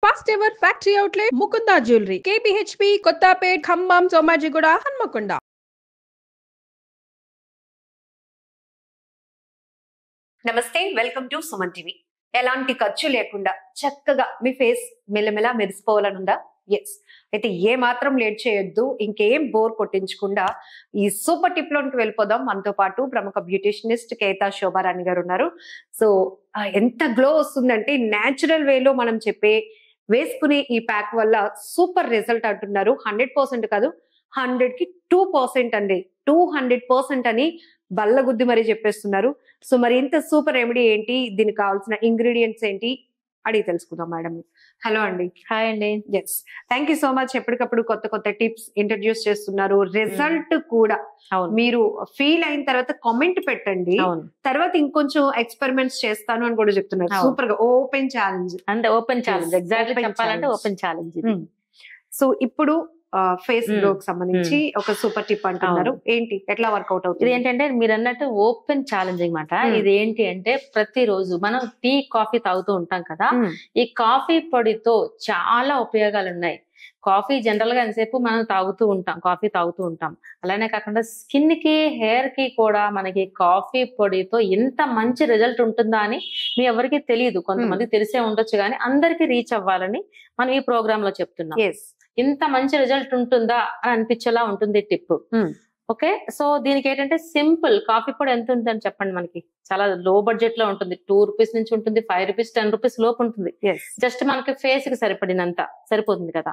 First ever factory outlet Mukunda jewellery KPHB Kothapet Khammam Somajiguda Hanamkonda. నమస్తే, welcome to Suman TV. ఎలాంటి ఖర్చు లేకుండా చక్కగా మీ ఫేస్ మెల్లమెలా మెరిసిపోవాలనుందా? ఎస్. అయితే ఏ మాత్రం లేట్ చేయొద్దు, ఇంకేం బోర్ కొట్టించకుండా ఈ సూపర్ టిప్ లోకి వెళ్ళిపోదాం. మనతో పాటు ప్రముఖ బ్యూటిషనిస్ట్ కేతా శోభారాణి గారు ఉన్నారు. సో ఎంత గ్లో వస్తుందంటే న్యాచురల్ వేలో మనం చెప్పే వేసుకునే ఈ ప్యాక్ వల్ల సూపర్ రిజల్ట్ అంటున్నారు. 100% కాదు, 100కి 2% అండి. 200% అని బల్లగుద్ది మరీ చెప్పేస్తున్నారు. సో మరి ఇంత సూపర్ రెమెడీ ఏంటి, దీనికి కావాల్సిన ఇంగ్రీడియంట్స్ ఏంటి అడిగి తెలుసుకుందాం మేడం. హలో అండి. హాయ్ అండి. Yes, thank you so much. ఎప్పటికప్పుడు కొత్త కొత్త టిప్స్ ఇంట్రడ్యూస్ చేస్తున్నారు. రిజల్ట్ కూడా మీరు ఫీల్ అయిన తర్వాత కామెంట్ పెట్టండి. తర్వాత ఇంకొంచెం ఎక్స్పెరిమెంట్స్ చేస్తాను అని కూడా చెప్తున్నారు. సూపర్ గా ఓపెన్ ఛాలెంజ్. అంటే ఓపెన్ ఛాలెంజ్, ఎగ్జాక్ట్లీ చెప్పాలంటే ఓపెన్ ఛాలెంజ్. సో ఇప్పుడు ఫేస్ గ్లో కి సంబంధించి ఒక సూపర్ టిప్ అంటున్నారు. ఏంటి, ఎట్లా వర్కౌట్ అవుతుంది? ఇది ఏంటంటే మీరు అన్నట్టు ఓపెన్ ఛాలెంజ్ అనమాట. ఇది ఏంటి అంటే ప్రతిరోజు మనం టీ కాఫీ తాగుతూ ఉంటాం కదా, ఈ కాఫీ పొడితో చాలా ఉపయోగాలు ఉన్నాయి. కాఫీ జనరల్ గా ఎంతసేపు మనం కాఫీ తాగుతూ ఉంటాం. అలానే కాకుండా స్కిన్ కి, హెయిర్ కి కూడా మనకి కాఫీ పొడితో ఇంత మంచి రిజల్ట్ ఉంటుందా అని మీ ఎవరికి తెలియదు. కొంతమందికి తెలిసే ఉండొచ్చు, కానీ అందరికి రీచ్ అవ్వాలని మనం ఈ ప్రోగ్రామ్ లో చెప్తున్నాం. ఇంత మంచి రిజల్ట్ ఉంటుందా అని అనిపించేలా ఉంటుంది టిప్. ఓకే, సో దీనికి ఏంటంటే సింపుల్. కాఫీ పొడి ఎంత ఉంటుందని చెప్పండి. మనకి చాలా లో బడ్జెట్ లో ఉంటుంది. 2 రూపీస్ నుంచి ఉంటుంది, 5 రూపీస్, 10 రూపీస్ లోపు ఉంటుంది. జస్ట్ మనకి ఫేస్ కి సరిపడినంత సరిపోతుంది కదా.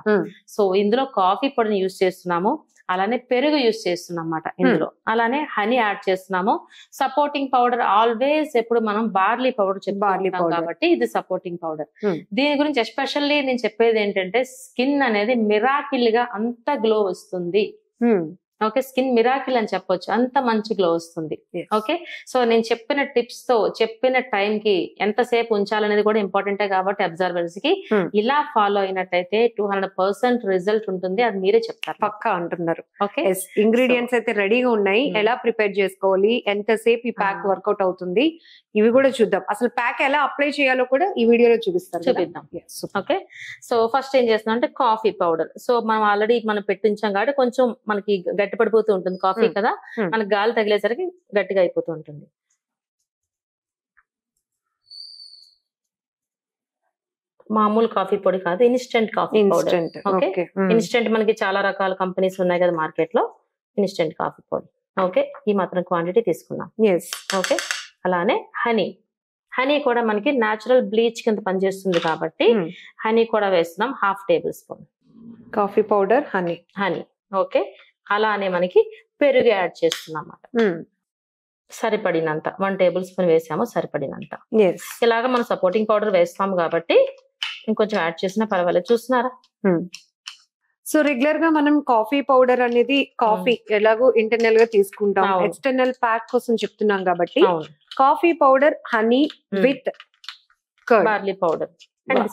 సో ఇందులో కాఫీ పొడిని యూజ్ చేస్తున్నాము, అలానే పెరుగు యూజ్ చేస్తున్నాం అన్నమాట ఇందులో. అలానే హనీ యాడ్ చేస్తున్నాము. సపోర్టింగ్ పౌడర్ ఆల్వేస్ ఎప్పుడు మనం బార్లీ పౌడర్ చెప్తాం కాబట్టి ఇది సపోర్టింగ్ పౌడర్. దీని గురించి ఎస్పెషల్లీ నేను చెప్పేది ఏంటంటే స్కిన్ అనేది మిరాకిల్ గా అంత గ్లో వస్తుంది. ఓకే, స్కిన్ మిరాకిల్ అని చెప్పొచ్చు, అంత మంచి గ్లో వస్తుంది. ఓకే, సో నేను చెప్పిన టిప్స్ తో చెప్పిన టైం కి ఎంతసేపు ఉంచాలనేది కూడా ఇంపార్టెంటే కాబట్టి అబ్జర్వర్స్ కి ఇలా ఫాలో అయినట్టయితే 200% రిజల్ట్ ఉంటుంది. అది మీరే చెప్తారు, పక్కా అంటున్నారు. ఓకే, ఇంగ్రీడియంట్స్ అయితే రెడీగా ఉన్నాయి. ఎలా ప్రిపేర్ చేసుకోవాలి, ఎంతసేపు ఈ ప్యాక్ వర్కౌట్ అవుతుంది, ఇవి కూడా చూద్దాం. అసలు ప్యాక్ ఎలా అప్లై చేయాలో కూడా ఈ వీడియోలో చూపిద్దాం. ఓకే, సో ఫస్ట్ ఏం చేస్తున్నాం అంటే కాఫీ పౌడర్. సో మనం ఆల్రెడీ మనం పెట్టించాం కాబట్టి కొంచెం మనకి గట్టి పడిపోతూ ఉంటుంది కాఫీ కదా, మనకి గాలి తగిలేసరికి గట్టిగా అయిపోతూ ఉంటుంది. మామూలు కాఫీ పొడి కాదు, instant coffee powder. Okay, instant మనకి చాలా రకాల కంపెనీస్ ఉన్నాయి కదా మార్కెట్ లో. ఇన్స్టెంట్ కాఫీ పొడి. ఓకే, ఈ మాత్రం క్వాంటిటీ తీసుకున్నాం. ఓకే, అలానే హనీ కూడా మనకి న్యాచురల్ బ్లీచ్ కింద పనిచేస్తుంది కాబట్టి హనీ కూడా వేస్తున్నాం, 1/2 table spoon. Coffee powder, honey. Okay, అలానే మనకి పెరుగు యాడ్ చేస్తున్నాం అన్నమాట. సరిపడినంత 1 టేబుల్ స్పూన్ వేసాము, సరిపడినంత. ఇలాగా మనం సపోర్టింగ్ పౌడర్ వేస్తాం కాబట్టి ఇంకొంచెం యాడ్ చేసినా పర్వాలేదు. చూస్తున్నారా? సో రెగ్యులర్ గా మనం కాఫీ పౌడర్ అనేది కాఫీ ఎలాగో ఇంటర్నల్ గా తీసుకుంటాం, ఎక్స్టర్నల్ ప్యాక్ కోసం చెప్తున్నాం కాబట్టి coffee powder, honey with barley powder,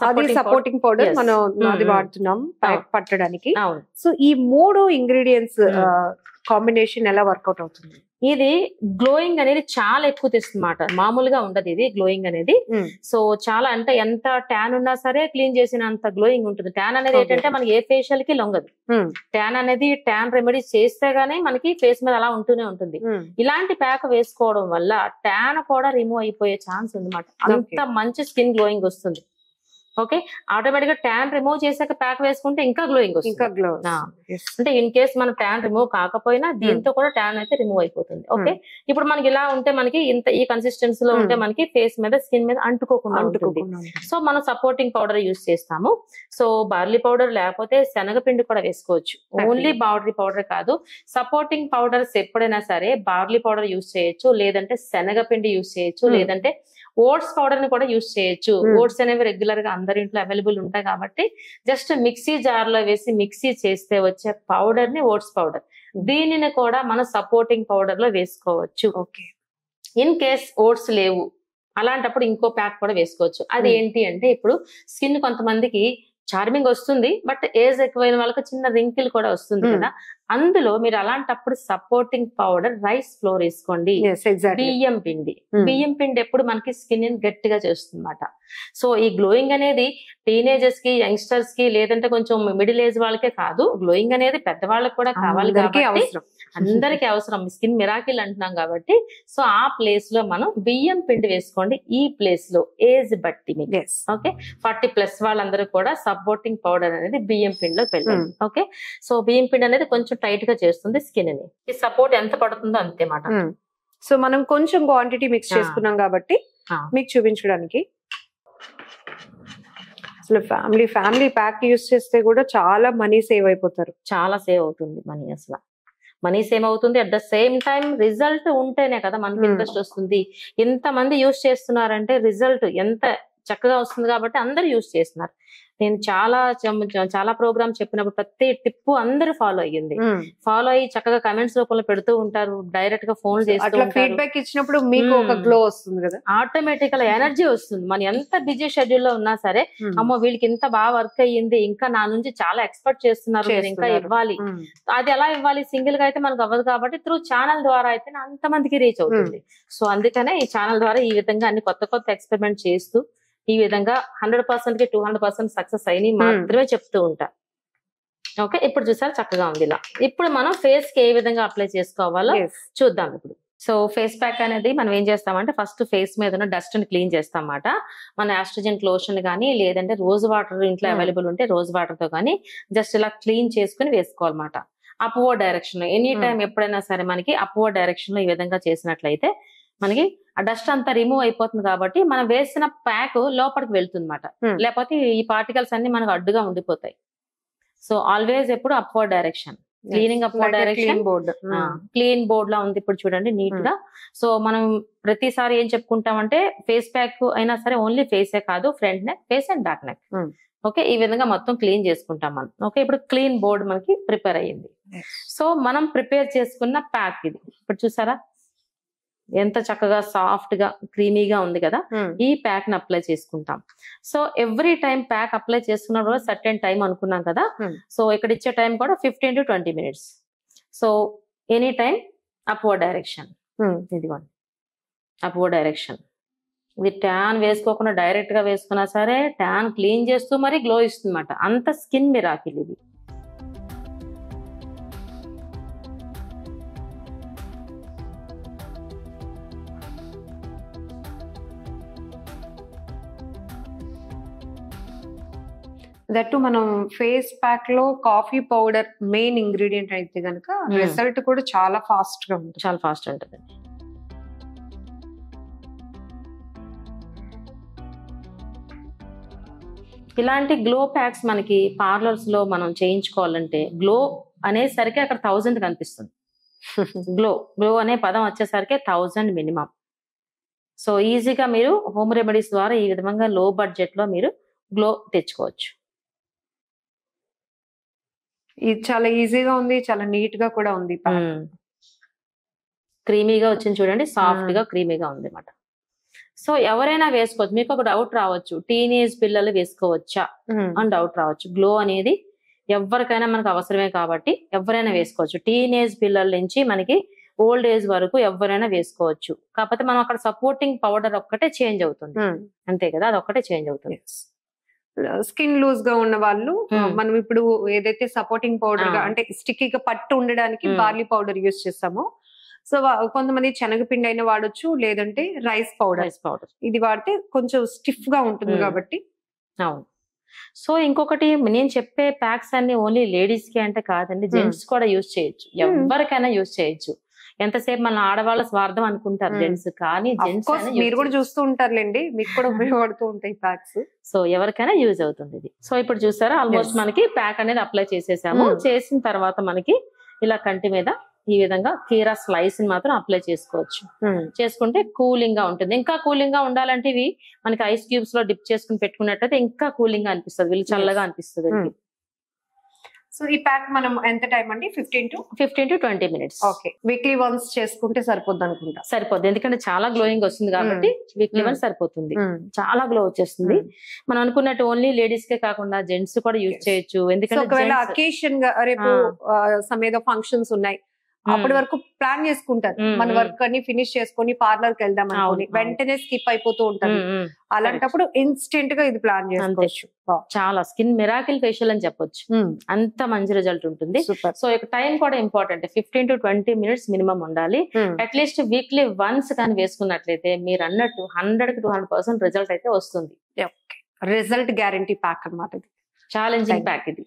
అది సపోర్టింగ్ పౌడర్ మనం అది వాడుతున్నాం ప్యాక్ పట్టడానికి. సో ఈ 3 ఇంగ్రీడియంట్స్ కాంబినేషన్ ఎలా వర్కౌట్ అవుతుంది? ఇది గ్లోయింగ్ అనేది చాలా ఎక్కువ తెస్తుందన్నమాట. మామూలుగా ఉండదు ఇది గ్లోయింగ్ అనేది. సో చాలా అంటే ఎంత ట్యాన్ ఉన్నా సరే క్లీన్ చేసినంత గ్లోయింగ్ ఉంటుంది. ట్యాన్ అనేది ఏంటంటే మనకి ఏ ఫేషియల్ కి లొంగదు. ట్యాన్ అనేది ట్యాన్ రెమెడీస్ చేస్తే గానీ మనకి ఫేస్ మీద అలా ఉంటూనే ఉంటుంది. ఇలాంటి ప్యాక్ వేసుకోవడం వల్ల ట్యాన్ కూడా రిమూవ్ అయిపోయే ఛాన్స్ ఉంది అన్నమాట. అంత మంచి స్కిన్ గ్లోయింగ్ వస్తుంది. ఓకే, ఆటోమేటిక్ గా ట్యాన్ రిమూవ్ చేసాక ప్యాక్ వేసుకుంటే ఇంకా గ్లోయింగ్ వస్తుంది. అంటే ఇన్ కేస్ మన ట్యాన్ రిమూవ్ కాకపోయినా దీంతో కూడా ట్యాన్ అయితే రిమూవ్ అయిపోతుంది. ఓకే, ఇప్పుడు మనకి ఇలా ఉంటే మనకి ఇంత ఈ కన్సిస్టెన్సీ లో ఉంటే మనకి ఫేస్ మీద స్కిన్ మీద అంటుకోకుండా ఉంటుంది. సో మనం సపోర్టింగ్ పౌడర్ యూజ్ చేస్తాము. సో బార్లీ పౌడర్ లేకపోతే శనగపిండి కూడా వేసుకోవచ్చు. ఓన్లీ బార్లీ పౌడర్ కాదు, సపోర్టింగ్ పౌడర్స్ ఎప్పుడైనా సరే బార్లీ పౌడర్ యూజ్ చేయొచ్చు, లేదంటే శనగపిండి యూజ్ చేయొచ్చు, లేదంటే ఓట్స్ పౌడర్ ని కూడా యూజ్ చేయొచ్చు. ఓట్స్ అనేవి రెగ్యులర్ గా అందరి ఇంట్లో అవైలబుల్ ఉంటాయి కాబట్టి జస్ట్ మిక్సీ జార్ లో వేసి మిక్సీ చేస్తే వచ్చే పౌడర్ ని ఓట్స్ పౌడర్, దీనిని కూడా మనం సపోర్టింగ్ పౌడర్ లో వేసుకోవచ్చు. ఇన్ కేస్ ఓట్స్ లేవు అలాంటప్పుడు ఇంకో ప్యాక్ కూడా వేసుకోవచ్చు. అది ఏంటి అంటే ఇప్పుడు స్కిన్ కొంతమందికి చార్మింగ్ వస్తుంది, బట్ ఏజ్ ఎక్కువైన వాళ్ళకి చిన్న రింకిల్ కూడా వస్తుంది కదా. అందులో మీరు అలాంటప్పుడు సపోర్టింగ్ పౌడర్ రైస్ ఫ్లోర్ వేసుకోండి. బియ్యం పిండి, బియ్యం పిండి ఎప్పుడు మనకి స్కిన్ గట్టిగా చేస్తుంది అన్నమాట. సో ఈ గ్లోయింగ్ అనేది టీనేజర్స్ కి, యంగ్స్టర్స్ కి, లేదంటే కొంచెం మిడిల్ ఏజ్ వాళ్ళకే కాదు, గ్లోయింగ్ అనేది పెద్దవాళ్ళకి కూడా కావాలి కాబట్టి అందరికీ అవసరం. స్కిన్ మిరాకిల్ అంటున్నాం కాబట్టి, సో ఆ ప్లేస్ లో మనం బియ్యం పిండి వేసుకోండి. ఈ ప్లేస్ లో ఏజ్ బట్టి మీకు ఓకే 40+ వాళ్ళందరూ కూడా సపోర్టింగ్ పౌడర్ అనేది బియ్యం పిండిలోకి వెళ్ళండి. ఓకే, సో బియ్యం పిండి అనేది కొంచెం టైట్ గా చేస్తుంది స్కిన్ ని. ఈ సపోర్ట్ ఎంత పడుతుందో అంతే మాట. సో మనం కొంచెం క్వాంటిటీ మిక్స్ చేసుకున్నాం కాబట్టి మీకు చూపించడానికి. అసలు ఫ్యామిలీ ప్యాక్ యూస్ చేస్తే కూడా చాలా మనీ సేవ్ అయిపోతారు. చాలా సేవ్ అవుతుంది మనీ. అసలు మనీ సేవ్ అవుతుంది, at the same time result ఉంటేనే కదా మనకి ఇంట్రెస్ట్ వస్తుంది. ఎంత మంది యూస్ చేస్తున్నారంటే రిజల్ట్ ఎంత చక్కగా వస్తుంది కాబట్టి అందరు యూస్ చేస్తున్నారు. నేను చాలా ప్రోగ్రామ్ చెప్పినప్పుడు ప్రతి టిప్ అందరూ ఫాలో అయ్యింది. ఫాలో అయ్యి చక్కగా కమెంట్స్ రూపంలో పెడుతూ ఉంటారు, డైరెక్ట్ గా ఫోన్ చేస్తూ ఫీడ్బ్యాక్ ఇచ్చినప్పుడు మీకు ఒక గ్లో వస్తుంది కదా, ఆటోమేటిక్ గా ఎనర్జీ వస్తుంది. మనం ఎంత బిజీ షెడ్యూల్ లో ఉన్నా సరే, అమ్మో వీళ్ళకి ఇంత బాగా వర్క్ అయ్యింది, ఇంకా నా నుంచి చాలా ఎక్స్పెక్ట్ చేస్తున్నారు, ఇంకా ఇవ్వాలి. అది ఎలా ఇవ్వాలి, సింగిల్ గా అయితే మనకు అవ్వదు కాబట్టి త్రూ ఛానల్ ద్వారా అయితే అంత మందికి రీచ్ అవుతుంది. సో అందుకనే ఈ ఛానల్ ద్వారా ఈ విధంగా అన్ని కొత్త ఎక్స్పెరిమెంట్ చేస్తూ ఈ విధంగా 100% కి 200% సక్సెస్ అయిన మాత్రమే చెప్తూ ఉంటా. ఓకే, ఇప్పుడు చూసారు చక్కగా ఉంది. ఇలా ఇప్పుడు మనం ఫేస్ కి ఏ విధంగా అప్లై చేసుకోవాలో చూద్దాం. ఇప్పుడు సో ఫేస్ ప్యాక్ అనేది మనం ఏం చేస్తామంటే ఫస్ట్ ఫేస్ మీద ఉన్న డస్ట్ ని క్లీన్ చేస్తాం అన్నమాట. మన ఆస్ట్రోజెంట్ లోషన్ కానీ లేదంటే రోజ్ వాటర్ ఇంట్లో అవైలబుల్ ఉంటే రోజ్ వాటర్ తో కానీ జస్ట్ ఇలా క్లీన్ చేసుకుని వేసుకోవాలన్నమాట. అప్వర్డ్ డైరెక్షన్ లో ఎనీ టైం ఎప్పుడైనా సరే మనకి అప్వర్డ్ డైరెక్షన్ లో ఈ విధంగా చేసినట్లయితే మనకి ఆ డస్ట్ అంతా రిమూవ్ అయిపోతుంది కాబట్టి మనం వేసిన ప్యాక్ లోపలికి వెళ్తుంది అన్నమాట. లేకపోతే ఈ పార్టికల్స్ అన్ని మనకు అడ్డుగా ఉండిపోతాయి. సో ఆల్వేస్ ఎప్పుడు upward direction, cleaning upward direction. Clean board లా ఉంది ఇప్పుడు చూడండి నీట్ గా. సో మనం ప్రతిసారి ఏం చెప్పుకుంటామంటే ఫేస్ ప్యాక్ అయినా సరే ఓన్లీ ఫేసే కాదు, front neck, face and back neck. Okay, ఈ విధంగా మొత్తం క్లీన్ చేసుకుంటాం మనం. ఓకే, ఇప్పుడు క్లీన్ బోర్డ్ మనకి ప్రిపేర్ అయ్యింది. సో మనం ప్రిపేర్ చేసుకున్న ప్యాక్ ఇది ఇప్పుడు చూసారా ఎంత చక్కగా సాఫ్ట్ గా క్రీమీగా ఉంది కదా. ఈ ప్యాక్ ని అప్లై చేసుకుంటాం. So every time pack apply చేసుకున్నప్పుడు సర్టెన్ టైం అనుకున్నాం కదా. సో ఇక్కడ ఇచ్చే టైం కూడా 15 to 20 minutes. So any time upward direction, ఇదిగోండి అప్వర్డ్ డైరెక్షన్. ఇది ట్యాన్ వేసుకోకుండా డైరెక్ట్ గా వేసుకున్నా సరే ట్యాన్ క్లీన్ చేస్తూ మరి గ్లో ఇస్తుంది అన్నమాట. అంత స్కిన్ మిరాకిల్ ఇది. దట్టు మనం ఫేస్ ప్యాక్ లో కాఫీ పౌడర్ మెయిన్ ఇంగ్రీడియంట్ అయితే గనక రిజల్ట్ కూడా చాలా ఫాస్ట్ గా ఉంటుంది. చాలా ఫాస్ట్ ఉంటుంది. ఇలాంటి గ్లో ప్యాక్స్ మనకి పార్లర్స్ లో మనం చేయించుకోవాలంటే గ్లో అనేసరికి అక్కడ 1000 కనిపిస్తుంది. గ్లో అనే పదం వచ్చేసరికి 1000 మినిమం. సో ఈజీగా మీరు హోమ్ రెమెడీస్ ద్వారా ఈ విధంగా లో బడ్జెట్ లో మీరు గ్లో తెచ్చుకోవచ్చు. ఇది చాలా ఈజీగా ఉంది, చాలా నీట్ గా కూడా ఉంది. క్రీమీగా వచ్చింది చూడండి, సాఫ్ట్ గా క్రీమీగా ఉంది అన్నమాట. సో ఎవరైనా వేసుకోవచ్చు. మీకు ఒక డౌట్ రావచ్చు, టీనేజ్ పిల్లలు వేసుకోవచ్చా అని డౌట్ రావచ్చు. గ్లో అనేది ఎవరికైనా మనకు అవసరమే కాబట్టి ఎవరైనా వేసుకోవచ్చు. టీనేజ్ పిల్లల నుంచి మనకి ఓల్డ్ ఏజ్ వరకు ఎవరైనా వేసుకోవచ్చు. కాకపోతే మనం అక్కడ సపోర్టింగ్ పౌడర్ ఒక్కటే చేంజ్ అవుతుంది, అంతే కదా, అది ఒక్కటే చేంజ్ అవుతుంది. స్కిన్ లూజ్ గా ఉన్న వాళ్ళు మనం ఇప్పుడు ఏదైతే సపోర్టింగ్ పౌడర్ గా అంటే స్టిక్కీగా పట్టు ఉండడానికి బార్లీ పౌడర్ యూస్ చేస్తామో, సో కొంతమంది శనగపిండి అయినా వాడొచ్చు, లేదంటే రైస్ పౌడర్ ఇది వాడితే కొంచెం స్టిఫ్ గా ఉంటుంది కాబట్టి. అవును. సో ఇంకొకటి నేను చెప్పే ప్యాక్స్ అన్ని ఓన్లీ లేడీస్ కి అంటే కాదండి, జెంట్స్ కూడా యూజ్ చేయొచ్చు, ఎవరికైనా యూజ్ చేయొచ్చు. ఎంతసేపు మన ఆడవాళ్ళ స్వార్థం అనుకుంటారు జెంట్స్, కానీ జెంట్స్ మీరు కూడా చూస్తూ ఉంటారులేండి, మీకు కూడా ఉపయోగపడుతూ ఉంటాయి ప్యాక్స్. సో ఎవరికైనా యూజ్ అవుతుంది ఇది. సో ఇప్పుడు చూసారా ఆల్మోస్ట్ మనకి ప్యాక్ అనేది అప్లై చేసేసాము. చేసిన తర్వాత మనకి ఇలా కంటి మీద ఈ విధంగా కీరా స్లైస్ ని మాత్రం అప్లై చేసుకోవచ్చు. చేసుకుంటే కూలింగ్ గా ఉంటుంది. ఇంకా కూలింగ్ గా ఉండాలంటే ఇవి మనకి ఐస్ క్యూబ్స్ లో డిప్ చేసుకుని పెట్టుకున్నట్టయితే ఇంకా కూలింగ్ గా అనిపిస్తుంది, వీళ్ళు చల్లగా అనిపిస్తుంది. సో ఈ ప్యాక్ మనం ఎంత టైం అండి? 15 to 20 minutes. Okay, weekly once చేసుకుంటే సరిపోద్ది అనుకుంటా. సరిపోద్ది, ఎందుకంటే చాలా గ్లోయింగ్ వస్తుంది కాబట్టి వీక్లీ వన్స్ సరిపోతుంది. చాలా గ్లో వచ్చేస్తుంది. మనం అనుకున్నట్టు ఓన్లీ లేడీస్ కే కాకుండా జెంట్స్ కూడా యూజ్ చేయొచ్చు. ఎందుకంటే ఒకవేళ అకేషన్ గా రేపు ఏదో ఫంక్షన్స్ ఉన్నాయి, అప్పటి వరకు ప్లాన్ చేసుకుంటారు, మన వర్క్ అన్ని ఫినిష్ చేసుకొని పార్లర్ కి వెళ్దాం అనుకుని వెంటనే స్కిప్ అయిపోతూ ఉంటారు. అలాంటప్పుడు ఇన్స్టెంట్ గా ఇది ప్లాన్ చేసుకోవచ్చు. చాలా స్కిన్ మిరాకిల్ ఫేషియల్ అని చెప్పొచ్చు, అంత మంచి రిజల్ట్ ఉంటుంది. సో ఇక టైం కూడా ఇంపార్టెంట్, 15 to 20 minutes మినిమం ఉండాలి. అట్లీస్ట్ వీక్లీ వన్స్ కానీ వేసుకున్నట్లయితే మీరు అన్నట్టు 100 to 200% రిజల్ట్ అయితే వస్తుంది. రిజల్ట్ గ్యారంటీ ప్యాక్ అన్నమాట ఇది. ఛాలెంజింగ్ ప్యాక్ ఇది.